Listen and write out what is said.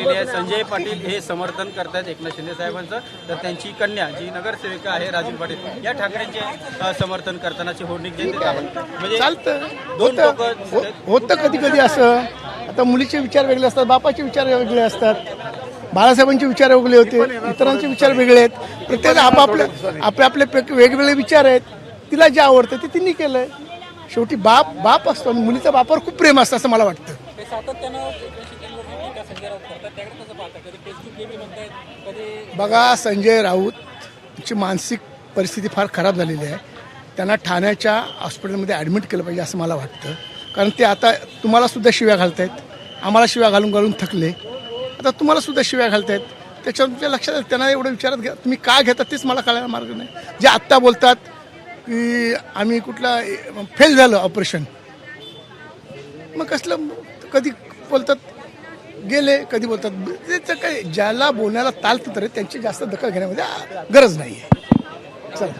आहे. संजय पाटील हे समर्थन करतात एकनाथ शिंदे साहेबांचं, तर त्यांची कन्या जी नगरसेविका आहे राजू पाटील या ठाकरेंचे समर्थन करतानाची होर्डिंग म्हणजे चालतं, दोन लोक होतं कधी कधी असं. आता मुलीचे विचार वेगळे असतात, बापाचे विचार वेगळे असतात, बाळासाहेबांचे विचार वेगळे होते, इतरांचे विचार वेगळे आहेत. प्रत्येक आपले वेगवेगळे विचार आहेत. तिला जे आवडतं ते तिने केलंय. शेवटी बाप असतो आणि मुलीचा बापावर खूप प्रेम असतं असं मला वाटतं. बघा, संजय राऊतची मानसिक परिस्थिती फार खराब झालेली आहे. त्यांना ठाण्याच्या हॉस्पिटलमध्ये ॲडमिट केलं पाहिजे असं मला वाटतं. कारण ते आता तुम्हाला सुद्धा शिव्या घालतायत, आम्हाला शिव्या घालून थकले, आता तुम्हाला सुद्धा शिव्या घालतायत. त्याच्यावर तुमच्या लक्षात आहे, त्यांना एवढं विचारात घ्या, तुम्ही का घेतात तेच मला कळायला मार्ग नाही. जे आत्ता बोलतात की आम्ही कुठला फेल झालं ऑपरेशन, मग कसलं कधी बोलतात गेले, कधी बोलतात त्याचं काय. ज्याला बोलण्याला ताल तर त्यांची जास्त दखल घेण्यामध्ये गरज नाही आहे. चला.